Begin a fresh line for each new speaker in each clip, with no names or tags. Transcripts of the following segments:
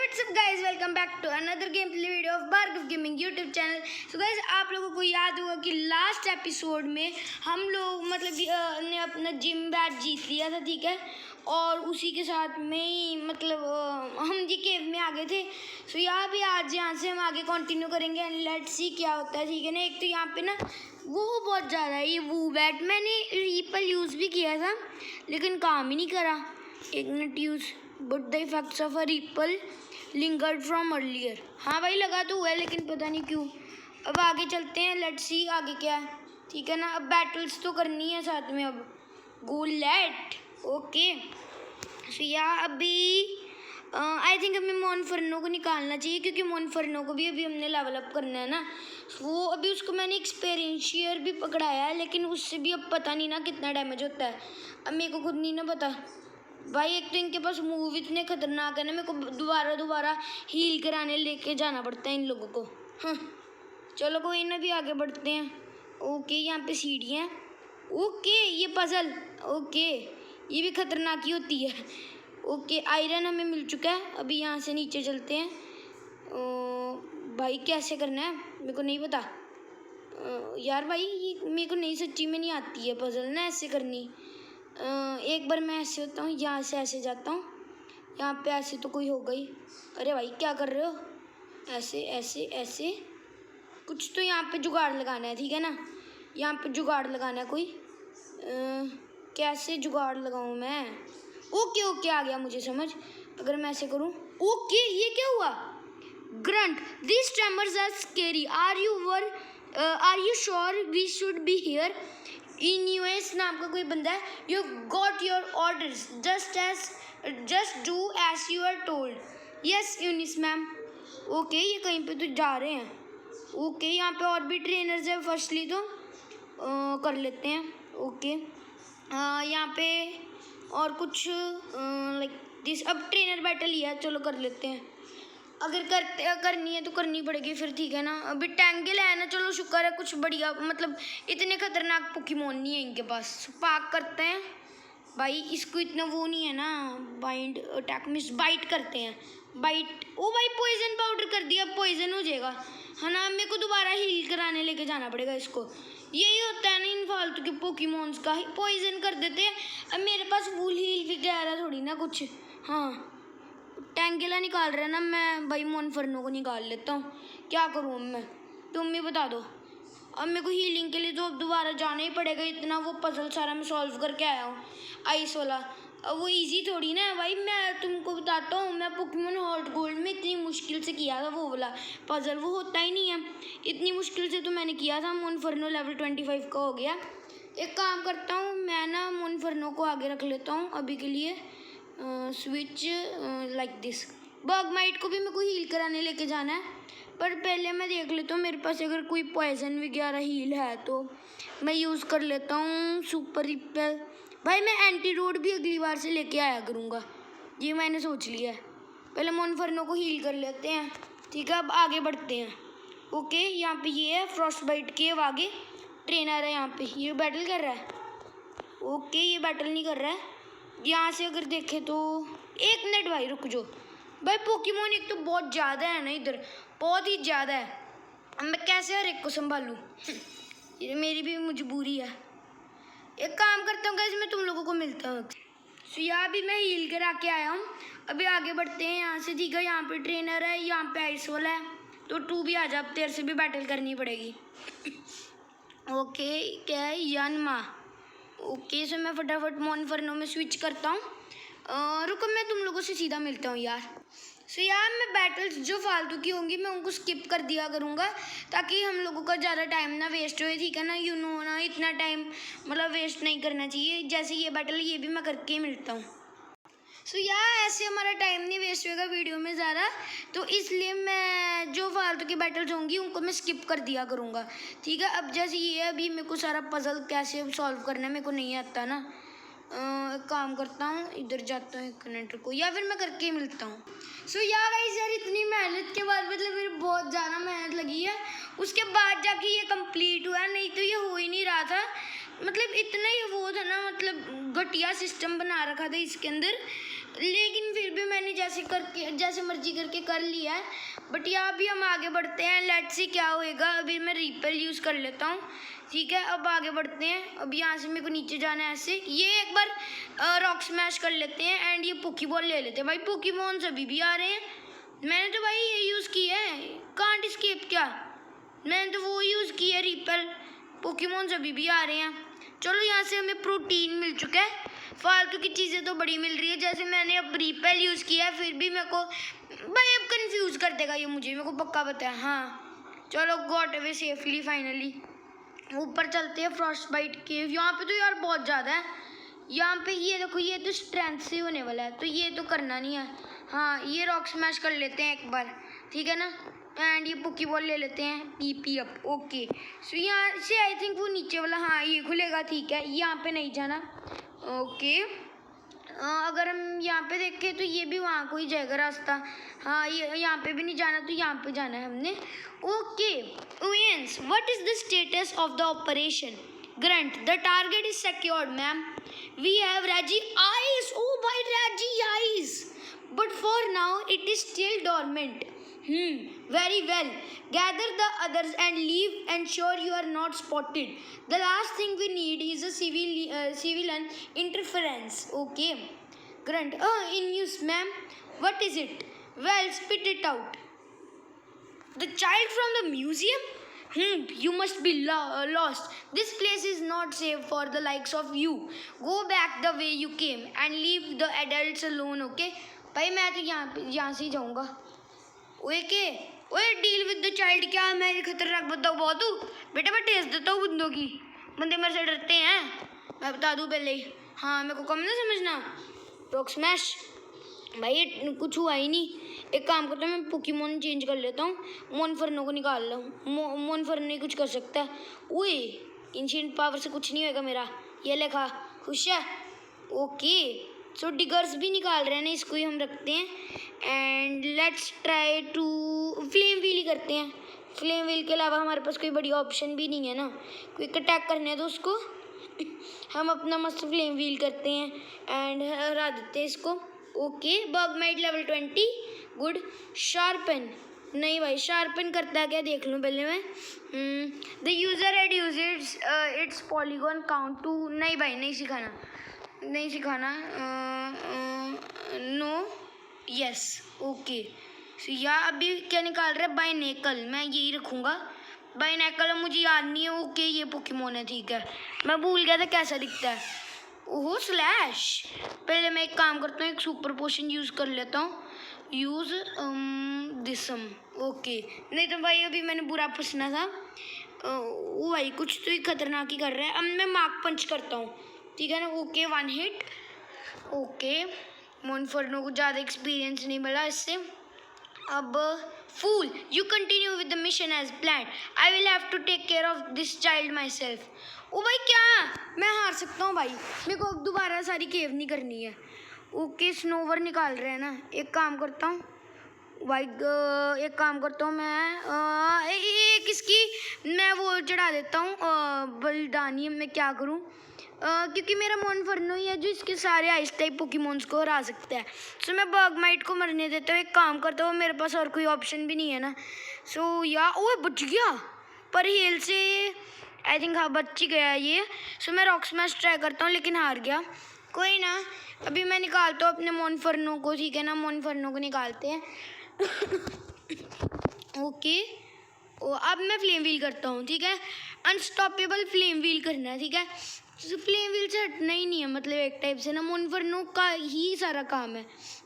What's up guys, welcome back to another game play video of Bhargav gaming YouTube channel. So guys, आप लोगों को याद होगा कि लास्ट एपिसोड में हम लोग ने अपना जिम बैट जीत लिया था, ठीक है। और उसी के साथ में ही हम ये केव में आ गए थे। सो यहाँ से हम आगे कंटिन्यू करेंगे एंड लेट्स सी क्या होता है, ठीक है ना। एक तो यहाँ पे ना वो बहुत ज़्यादा है, ये वो बैट मैंने रीपल यूज़ भी किया था लेकिन काम ही नहीं करा। एक minute use but the effects of a ripple lingered from earlier. हाँ भाई, लगा तो हुआ है लेकिन पता नहीं क्यों। अब आगे चलते हैं, लेट्स सी आगे क्या है, ठीक है ना। अब बैटल्स तो करनी है साथ में। अब गो लेट ओके। सो अभी आई थिंक हमें मोनफर्नो को निकालना चाहिए क्योंकि मोनफर्नो को भी अभी हमने लेवल अप करना है ना। वो अभी उसको मैंने एक्सपेरियंशियर भी पकड़ाया है लेकिन उससे भी अब पता नहीं ना कितना डैमेज होता है। अब मेरे को खुद नहीं ना पता भाई। एक तो इनके पास मूव इतने खतरनाक है ना, मेरे को दोबारा हील कराने लेके जाना पड़ता है इन लोगों को। हाँ चलो कोई ना, भी आगे बढ़ते हैं। ओके, यहाँ पे सीढ़ियाँ। ओके, ये पजल। ओके, ये भी खतरनाक ही होती है। ओके, आयरन हमें मिल चुका है। अभी यहाँ से नीचे चलते हैं। भाई कैसे करना है मेरे को नहीं पता यार भाई, ये मेरे को नहीं, सच्ची में नहीं आती है पजल ना ऐसे करनी। एक बार मैं ऐसे होता हूँ, यहाँ से ऐसे जाता हूँ, यहाँ पे ऐसे तो कोई होगा ही। अरे भाई क्या कर रहे हो, ऐसे ऐसे ऐसे कुछ तो यहाँ पे जुगाड़ लगाना है, ठीक है ना। यहाँ पे जुगाड़ लगाना है कोई। कैसे जुगाड़ लगाऊँ मैं। ओके ओके, आ गया मुझे समझ। अगर मैं ऐसे करूँ, ओके ये क्या हुआ। Grunt this tremors are scary, are you sure we should be here. US नाम का कोई बंदा है। You got your orders, just do as you are told. Yes Eunice ma'am. Okay, ये कहीं पे तो जा रहे हैं। ओके, यहाँ पे और भी ट्रेनर्स है, फर्स्टली तो कर लेते हैं। ओके, यहाँ पे और कुछ लाइक दिस। अब ट्रेनर बैटल ही है, चलो कर लेते हैं। अगर करनी है तो करनी पड़ेगी फिर, ठीक है ना। अभी टैंगल है ना, चलो शुक्र है कुछ बढ़िया, इतने खतरनाक पोकेमोन नहीं है इनके पास। पाक करते हैं भाई, इसको इतना वो नहीं है ना। बाइंड अटैक मिस, बाइट करते हैं। बाइट, ओ भाई पॉइजन पाउडर कर दिया, पॉइजन हो जाएगा है ना। मेरे को दोबारा हील कराने लेके जाना पड़ेगा इसको। यही होता है ना इन फालतू के पोकेमोन्स का, पॉइजन कर देते हैं। अब मेरे पास वूल हील वगैरह थोड़ी ना कुछ। हाँ टैंगेला निकाल रहे हैं ना, मैं भाई मोनफर्नो को निकाल लेता हूँ। क्या करूँ अब मैं, तुम ही बता दो। अब मेरे को हीलिंग के लिए तो अब दोबारा जाना ही पड़ेगा। इतना वो पजल सारा मैं सॉल्व करके आया हूँ आइस वाला। अब वो इजी थोड़ी ना है भाई, मैं तुमको बताता हूँ। मैं पोकेमोन हॉट गोल्ड में इतनी मुश्किल से किया था वो वाला पजल, वो होता ही नहीं है इतनी मुश्किल से तो मैंने किया था। मोनफर्नो लेवल 25 का हो गया। एक काम करता हूँ मैं ना, मोनफर्नो को आगे रख लेता हूँ अभी के लिए। Switch like this. बर्गमाइट को भी मेरे को हील कराने लेके जाना है, पर पहले मैं देख लेता हूँ मेरे पास अगर कोई पॉइजन वगैरह हील है तो मैं यूज़ कर लेता हूँ। सुपर रिपेल भाई, मैं एंटीडोट भी अगली बार से लेके आया करूँगा, ये मैंने सोच लिया है। पहले मोनफर्नो को हील कर लेते हैं, ठीक है। अब आगे बढ़ते हैं। ओके, यहाँ पे ये है फ्रॉस्ट बाइट केव। आगे ट्रेनर है यहाँ पे, ये बैटल कर रहा है। ओके, ये बैटल नहीं कर रहा है। यहाँ से अगर देखें तो, एक मिनट भाई रुक जाओ भाई। पोकेमोन एक तो बहुत ज़्यादा है ना इधर, बहुत ही ज़्यादा है। अब मैं कैसे हर एक को संभालूँ ये मेरी भी मजबूरी है। एक काम करता हूँ गाइस, मैं तुम लोगों को मिलता हूँ। सो यहाँ भी मैं हील करा के आया हूँ। अभी आगे बढ़ते हैं यहाँ से, ठीक है। यहाँ पे ट्रेनर है, यहाँ पे आइस वाला है, तो तू भी आ जा, अब तेरे से भी बैटल करनी पड़ेगी। ओके, क्या है यानमा। ओके, सो मैं फटाफट मोनफर्नो में स्विच करता हूँ। रुको, मैं तुम लोगों से सीधा मिलता हूँ यार। सो यार मैं बैटल्स जो फालतू की होंगी मैं उनको स्किप कर दिया करूँगा ताकि हम लोगों का ज़्यादा टाइम ना वेस्ट होए, ठीक है ना। यू नो ना, इतना टाइम वेस्ट नहीं करना चाहिए। जैसे ये बैटल, ये भी मैं करके ही मिलता हूँ। सो यार ऐसे हमारा टाइम नहीं वेस्ट होएगा वीडियो में ज़्यादा, तो इसलिए मैं जो फालतू की बैटल्स होंगी उनको मैं स्किप कर दिया करूँगा, ठीक है। अब जैसे ये अभी मेरे को सारा पजल कैसे सॉल्व करना है मेरे को नहीं आता ना। एक काम करता हूँ, इधर जाता हूँ कनेक्टर को, या फिर मैं करके ही मिलता हूँ। सो यार इतनी मेहनत के बाद मेरी बहुत ज़्यादा मेहनत लगी है, उसके बाद जाके ये कंप्लीट हुआ, नहीं तो ये हो ही नहीं रहा था। इतना ही वो था ना, घटिया सिस्टम बना रखा था इसके अंदर लेकिन फिर भी मैंने जैसे मर्जी करके कर लिया है। बट यहाँ भी हम आगे बढ़ते हैं, लेट्स सी क्या होएगा। अभी मैं रिपेल यूज़ कर लेता हूँ, ठीक है। अब आगे बढ़ते हैं। अब यहाँ से मेरे को नीचे जाना है ऐसे। ये एक बार रॉक स्मैश कर लेते हैं एंड ये पोकीबॉल ले लेते हैं। भाई पोकीमॉन्स अभी भी आ रहे हैं। मैंने तो भाई ये यूज़ किया है, कांट एस्केप क्या, मैंने तो वो यूज़ किया है रिपेल। पोकेमॉन्स अभी भी आ रहे हैं। चलो यहाँ से हमें प्रोटीन मिल चुका है, फालतू की चीज़ें तो बड़ी मिल रही है। जैसे मैंने अब रिपेल यूज़ किया है, फिर भी मेरे को भाई अब कंफ्यूज कर देगा ये मुझे, मेरे को पक्का पता है। हाँ चलो, गॉट अवे सेफली फाइनली। ऊपर चलते हैं फ्रॉस्ट बाइट केव। यहाँ पे तो यार बहुत ज़्यादा है। यहाँ पे ये देखो, ये तो स्ट्रेंथ से होने वाला है, तो ये तो करना नहीं है। हाँ ये रॉक स्मैश कर लेते हैं एक बार, ठीक है ना। एंड ये पोकीबॉल ले लेते हैं, पी अप। ओके सो यहाँ से आई थिंक वो नीचे वाला, हाँ ये खुलेगा, ठीक है। यहाँ पे नहीं जाना, ओके। अगर हम यहाँ पे देखें तो ये भी वहाँ को ही जाएगा रास्ता। हाँ ये यहाँ पे भी नहीं जाना, तो यहाँ पे जाना है हमने। Okay Owens, what is the status of the operation? Grunt, the target is secured, ma'am. We have Raji eyes. Oh, by Raji eyes. But for now, it is still dormant. Very well. Gather the others and leave. Ensure you are not spotted. The last thing we need is a civilian interference. Okay. Grunt, in use, ma'am. What is it? Well, spit it out. The child from the museum? You must be lost. This place is not safe for the likes of you. Go back the way you came and leave the adults alone, okay? भाई मैं तो यहाँ से ही जाऊँगा। ओए के, ओए deal with the child, क्या मैं खतरनाक बंदा बहुत हूँ? बेटा मैं टेस्ट देता हूँ बंदों की, बंदे मेरे से डरते हैं, मैं बता दूँ पहले ही। हाँ मेरे को कम ना समझना। रॉक स्मैश भाई कुछ हुआ ही नहीं। एक काम करता हूँ, मैं पोकेमॉन चेंज कर लेता हूँ, मोनफर्नो को निकाल ला हूँ। मोनफर्नो नहीं कुछ कर सकता है। ओए एंशिएंट पावर से कुछ नहीं होगा मेरा, ये लेखा खुश है। ओके सो डिगर्स भी निकाल रहे हैं ना, इसको ही हम रखते हैं। And let's try to flame wheel ही करते हैं। फ्लेम व्हील के अलावा हमारे पास कोई बड़ी ऑप्शन भी नहीं है ना, कोई अटैक करने दो उसको। हम अपना मस्त फ्लेम व्हील करते हैं एंड हरा देते हैं इसको। ओके बगमाइट लेवल 20, गुड। शार्पन, नहीं भाई शार्पन करता है क्या देख लूँ पहले मैं। The user had used its polygon count to, नहीं भाई नहीं सिखाना, नहीं सिखाना। No yes okay. सो या अभी क्या निकाल रहा है, बाइनेकल, मैं यही रखूँगा बाइनेकल। मुझे याद नहीं है ओके ये पोकेमॉन है, ठीक है। मैं भूल गया था कैसा दिखता है। ओहो स्लैश, पहले मैं एक काम करता हूँ, एक सुपर पोशन यूज़ कर लेता हूँ। यूज़ दिसम, ओके। नहीं तो भाई अभी मैंने बुरा फंसना था। वो भाई कुछ तो ही खतरनाक ही कर रहा है। अब मैं मार्क पंच करता हूँ, ठीक है ना। Okay 1 hit. ओके मोनफर्नो को ज़्यादा एक्सपीरियंस नहीं मिला इससे। अब फूल, you continue with the mission as plan. I will have to take care of this child myself. ओ भाई क्या मैं हार सकता हूँ भाई, मेरे को अब दोबारा सारी केव नहीं करनी है। ओके स्नोवर निकाल रहे हैं ना, एक काम करता हूँ भाई, एक काम करता हूँ मैं किसकी मैं वो चढ़ा देता हूँ बलिदानियम। मैं क्या करूँ क्योंकि मेरा मोनफर्नो ही है जो इसके सारे आइस टाइप पोकेमॉन्स को हरा सकता है। सो मैं बगमाइट को मरने देता हूँ, एक काम करता हूँ, मेरे पास और कोई ऑप्शन भी नहीं है ना। सो या ओए बच गया पर हेल से, आई थिंक हाँ बच ही गया ये। सो मैं रॉक स्मैश ट्राई करता हूँ लेकिन हार गया। कोई ना, अभी मैं निकालता हूँ अपने मोनफर्नो को, ठीक है ना। मोनफर्नो को निकालते हैं। ओके अब मैं फ्लेम व्हील करता हूँ, ठीक है। अनस्टॉपेबल फ्लेम व्हील करना है, ठीक है। तो फ्लेम व्हील से हटना ही नहीं है, मतलब एक टाइप से ना मोनफर्नो का ही सारा काम है।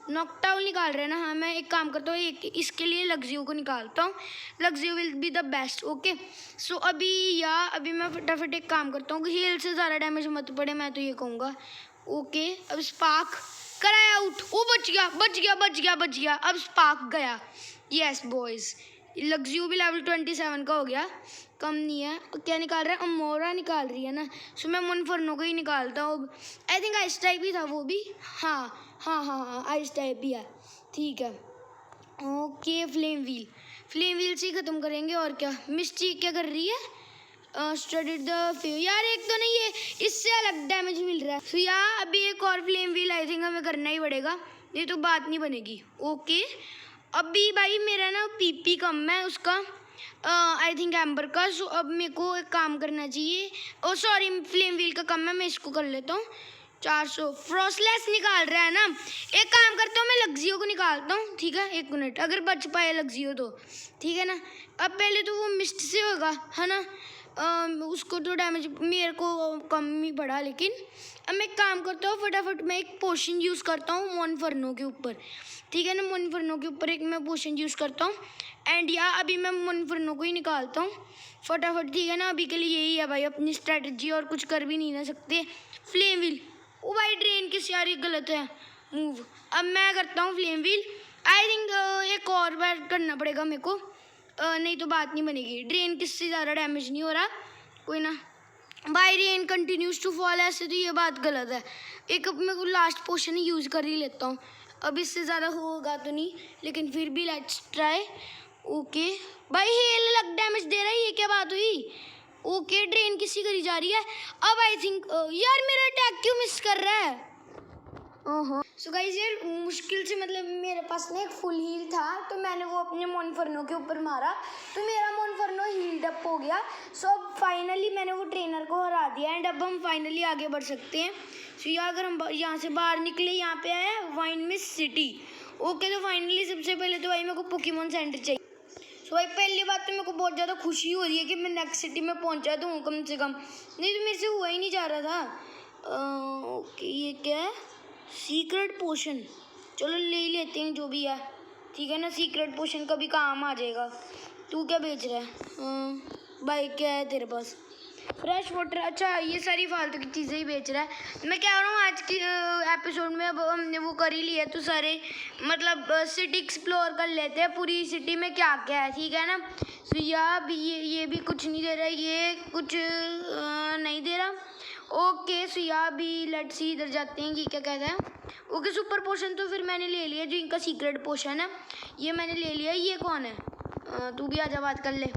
नॉकडाउन निकाल रहे हैं ना, हाँ मैं एक काम करता हूँ, एक इसके लिए लग्जियो को निकालता हूँ। Luxio will be the best. Okay so अभी मैं फटाफट एक काम करता हूँ कि हील से ज़्यादा डैमेज मत पड़े, मैं तो ये कहूँगा। ओके अब स्पार्क कराया आउट। ओ बच गया बच गया बच गया बच गया, अब स्पार्क गया। यस बॉयज़, लग्जियो भी लेवल 27 का हो गया, कम नहीं है। क्या निकाल रहा है, अमोरा निकाल रही है ना। सो मैं मोनफर्नो को ही निकालता हूँ। आई थिंक आइस टाइप ही था वो भी, हाँ आइस टाइप ही है, ठीक है। ओके फ्लेम व्हील से ही ख़त्म करेंगे और क्या। मिस्टी क्या कर रही है, स्टडीड द फ्यू, यार एक तो नहीं है, इससे अलग डैमेज मिल रहा है। सो यार अभी एक और फ्लेम व्हील आई थिंक हमें करना ही पड़ेगा। नहीं तो बात नहीं बनेगी। ओके, अभी भाई मेरा ना पीपी कम है उसका, आई थिंक एम्बर का। सो अब मेरे को एक काम करना चाहिए। ओ सॉरी, फ्लेम व्हील का कम है, मैं इसको कर लेता हूँ। 400 फ्रॉस्टलेस निकाल रहा है ना। एक काम करता हूँ, मैं लग्जियो को निकालता हूँ, ठीक है। 1 मिनट, अगर बच पाए लग्जियो तो ठीक है ना। अब पहले तो वो मिस्ट से होगा, है ना। उसको तो डैमेज मेरे को कम ही पड़ा, लेकिन अब मैं एक काम करता हूँ, फटाफट मैं एक पोशन यूज़ करता हूँ मोनफर्नो के ऊपर, ठीक है ना। मोनफर्नो के ऊपर एक मैं पोशन यूज़ करता हूँ एंड या अभी मैं मोनफर्नो को ही निकालता हूँ फटाफट, ठीक है ना। अभी के लिए यही है भाई अपनी स्ट्रैटेजी, और कुछ कर भी नहीं ना सकते। फ्लेम व्हील, ओ भाई ड्रेन की सारी गलत है मूव। अब मैं करता हूँ फ्लेम व्हील। आई थिंक एक और बार करना पड़ेगा मेरे को, नहीं तो बात नहीं बनेगी। ड्रेन किससे ज़्यादा डैमेज नहीं हो रहा, कोई ना। बाई रेन कंटिन्यूज टू फॉल, ऐसे तो ये बात गलत है। एक अब मैं लास्ट पोशन ही यूज़ कर ही लेता हूँ, अब इससे ज़्यादा होगा तो नहीं, लेकिन फिर भी लेट्स ट्राई। ओके भाई, हेल लग डैमेज दे रहा है, ये क्या बात हुई। ओके, ड्रेन किसी करी जा रही है। अब आई थिंक यार मेरा अटैक क्यों मिस कर रहा है। ओहो, सो गाइस यार मुश्किल से मतलब मेरे पास ना एक फुल हील था, तो मैंने वो अपने मोनफर्नो के ऊपर मारा, तो मेरा मोनफर्नो हील्ड अप हो गया। सो अब फाइनली मैंने वो ट्रेनर को हरा दिया एंड अब हम फाइनली आगे बढ़ सकते हैं। सो या अगर हम यहाँ से बाहर निकले, यहाँ पे आया वाइन मिस सिटी। ओके, तो फाइनली सबसे पहले तो भाई मेरे को पोकेमॉन सेंटर चाहिए। सो भाई पहली बात तो मेरे को बहुत ज़्यादा खुशी हो रही है कि मैं नेक्स्ट सिटी में पहुँचा तो हूँ कम से कम, नहीं तो मेरे से हुआ ही नहीं जा रहा था। ओके, ये क्या है, सीक्रेट पोशन, चलो ले ही लेते हैं जो भी है, ठीक है ना। सीक्रेट पोशन कभी काम आ जाएगा। तू क्या बेच रहा है भाई, क्या है तेरे पास, फ्रेश वाटर, अच्छा ये सारी फालतू की चीज़ें ही बेच रहा है। मैं कह रहा हूँ आज की एपिसोड में अब हमने वो कर ही लिया, तो सारे मतलब सिटी एक्सप्लोर कर लेते हैं, पूरी सिटी में क्या क्या है, ठीक है ना। तो ये भी कुछ नहीं दे रहा, ये कुछ नहीं दे रहा। ओके, सो यहाँ भी लेट्स सी, इधर जाते हैं, ये क्या कहता है। ओके, सुपर पोशन तो फिर मैंने ले लिया, जो इनका सीक्रेट पोशन है ये मैंने ले लिया। ये कौन है, तू भी आजा बात कर ले।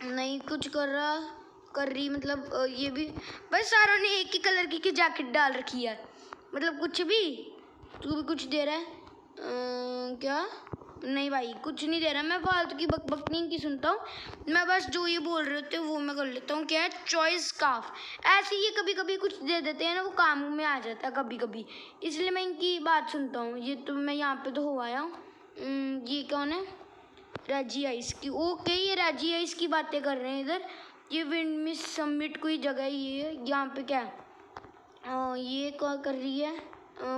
नहीं कुछ कर रही मतलब ये भी भाई सारा ने एक ही कलर की जैकेट डाल रखी है, मतलब कुछ भी। तू भी कुछ दे रहा है क्या, नहीं भाई कुछ नहीं दे रहा। मैं फालतू की बक नहीं की सुनता हूँ, मैं बस जो ये बोल रहे होते हैं वो मैं कर लेता हूँ। क्या है, चॉइस स्कार्फ, ऐसे ये कभी कभी कुछ दे देते हैं ना, वो काम में आ जाता है कभी कभी, इसलिए मैं इनकी बात सुनता हूँ। ये तो मैं यहाँ पे तो हो आया हूँ। ये कौन है, राजी आइस की। ओके, ये राजी आइस की बातें कर रहे हैं इधर। ये विंड मिस समिट कोई जगह ये यहाँ पे क्या है, ये क्या कर रही है।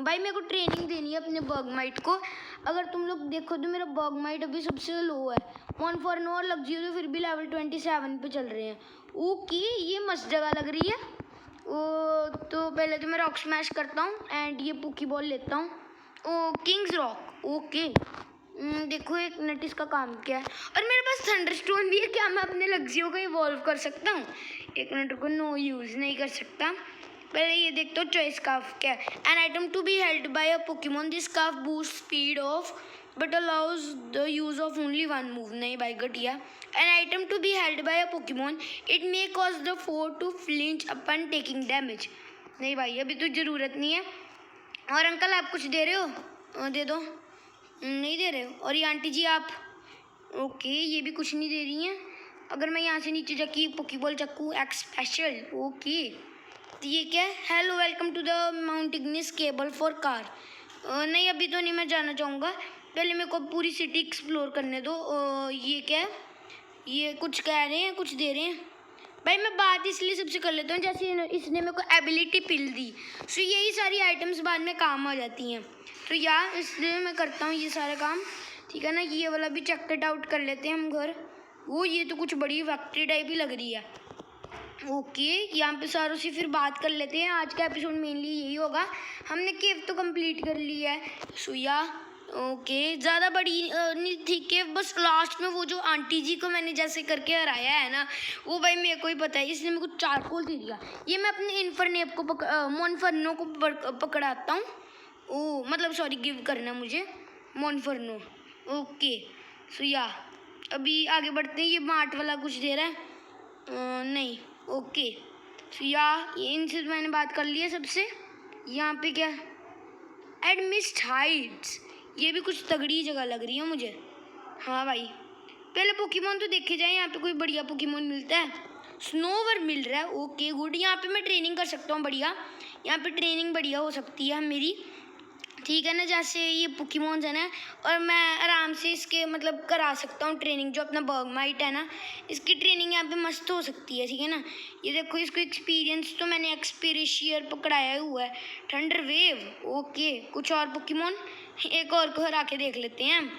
भाई मेरे को ट्रेनिंग देनी है अपने बर्गमाइट को। अगर तुम लोग देखो तो मेरा बर्गमाइट अभी सबसे लो है, मोनफर्नो और लग्जियो तो फिर भी लेवल 27 पे चल रहे हैं। ओके, ये मस्त जगह लग रही है। तो पहले तो मैं रॉक स्मैश करता हूँ एंड ये पुकी बॉल लेता हूँ। ओ किंग्स रॉक, ओके। देखो एक मिनट, इसका काम क्या है, और मेरे पास थंडरस्टोन भी है, क्या मैं अपने लग्जियो को इवॉल्व कर सकता हूँ। एक मिनट को नो यूज़ नहीं कर सकता, पहले ये देखते हो चॉइस स्कार्फ क्या है। An item to be held by a Pokemon, this scarf boost speed of but allows the use of only one move. नहीं भाई घटिया। An item to be held by a Pokemon, it may cause the foe to flinch upon taking damage. नहीं भाई अभी तो ज़रूरत नहीं है। और अंकल आप कुछ दे रहे हो, दे दो। नहीं दे रहे हो। और ये आंटी जी आप, ओके ये भी कुछ नहीं दे रही हैं। अगर मैं यहाँ से नीचे जाके पोकेबॉल चक्कू एक्स स्पेशल, ओके। तो ये क्या है, hello welcome to the Mount Ignis cable for car. नहीं अभी तो नहीं मैं जाना चाहूँगा, पहले मेरे को पूरी सिटी एक्सप्लोर करने दो। ये क्या है, ये कुछ कह रहे हैं कुछ दे रहे हैं। भाई मैं बात इसलिए सबसे कर लेता हूँ, जैसे इसने मेरे को एबिलिटी पिल दी, सो यही सारी आइटम्स बाद में काम आ जाती हैं। तो यार इसलिए मैं करता हूँ ये सारा काम, ठीक है ना। ये वाला भी चेक इट आउट कर लेते हैं हम घर। वो ये तो कुछ बड़ी फैक्ट्री टाइप ही लग रही है। ओके, यहाँ पे सारों से फिर बात कर लेते हैं। आज का एपिसोड मेनली यही होगा। हमने केव तो कंप्लीट कर ली है सुया, ओके। ज़्यादा बड़ी नहीं थी केव, बस लास्ट में वो जो आंटी जी को मैंने जैसे करके हराया है ना, वो भाई मेरे को ही पता है, इसने मेरे को चारकोल दे दिया। ये मैं अपने इन्फरनेप को मोनफर्नो को पकड़ाता हूँ। ओ मतलब सॉरी, गिव करना मुझे मोनफर्नो, ओके। सुया अभी आगे बढ़ते हैं। ये मार्ट वाला कुछ दे रहा है नहीं, ओके। तो या इनसे मैंने बात कर ली है सबसे। यहाँ पे क्या, एडमिस्ट हाइट्स, ये भी कुछ तगड़ी जगह लग रही है मुझे। हाँ भाई, पहले पोकेमोन तो देखे जाए, यहाँ पे कोई बढ़िया पोकेमोन मिलता है। स्नोवर मिल रहा है, ओके गुड। यहाँ पे मैं ट्रेनिंग कर सकता हूँ बढ़िया, यहाँ पे ट्रेनिंग बढ़िया हो सकती है मेरी, ठीक है ना। जैसे ये पोकेमोन्स है ना, और मैं आराम से इसके मतलब करा सकता हूँ ट्रेनिंग। जो अपना बर्गमाइट है ना, इसकी ट्रेनिंग यहाँ पे मस्त हो सकती है, ठीक है ना। ये देखो, इसको एक्सपीरियंस तो मैंने एक्सपीरिशियर पकड़ाया हुआ है। Thunder wave, okay. कुछ और पोकेमोन, एक और को हरा के देख लेते हैं।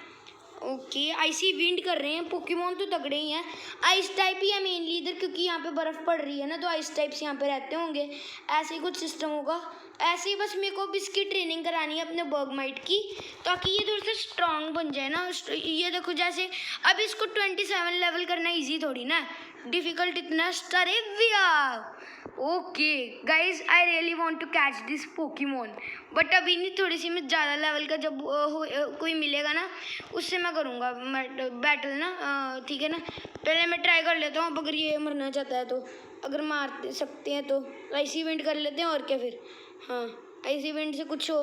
ओके, आइसी विंड कर रहे हैं पोकेमोन, तो तगड़े ही हैं। आइस टाइप ही है मेनली इधर, क्योंकि यहाँ पे बर्फ़ पड़ रही है ना, तो आइस टाइप्स यहाँ पे रहते होंगे। ऐसे ही कुछ सिस्टम होगा। ऐसे ही बस मेरे को अब इसकी ट्रेनिंग करानी है अपने बर्गमाइट की, ताकि ये थोड़ा सा स्ट्रांग बन जाए ना। ये देखो, जैसे अब इसको 27 लेवल करना ईजी थोड़ी ना, डिफ़िकल्ट इतना। Staravia, okay guys, I really want to catch this Pokemon, but अभी नहीं, थोड़ी सी मैं ज़्यादा लेवल का जब कोई मिलेगा ना, उससे मैं करूँगा बैटल ना, ठीक है ना। पहले मैं ट्राई कर लेता हूँ, अब अगर ये मरना चाहता है तो, अगर मार सकते हैं तो आइसी इवेंट कर लेते हैं, और क्या फिर। हाँ, आइसी इवेंट से कुछ हो,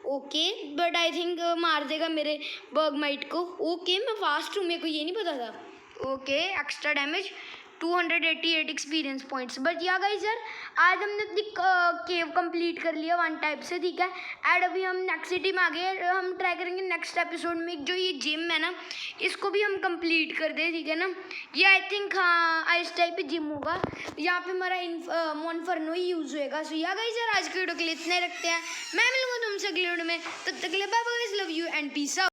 ओके, बट आई थिंक मार देगा मेरे बर्गमाइट को। ओके, मैं फास्ट हूँ, मेरे को ये नहीं पता था। Okay, extra damage, 288 experience points. But या गाइस यार, आज हमने अपनी केव कंप्लीट कर लिया वन टाइप से, ठीक है। एंड अभी हम नेक्स्ट सिटी में आ गए, हम ट्राई करेंगे नेक्स्ट एपिसोड में जो ये जिम है ना, इसको भी हम कंप्लीट कर दें, ठीक है ना। ये आई थिंक हाँ आइस टाइप पे जिम होगा, यहाँ पे हमारा मोनफर्नो ही यूज़ होएगा। सो या गाइस यार, आज के वीडियो के लिए इतने रखते हैं। मैं मिलूंगा तुमसे अगले वीडियो में, तब तक के लिए bye bye, love you and peace out.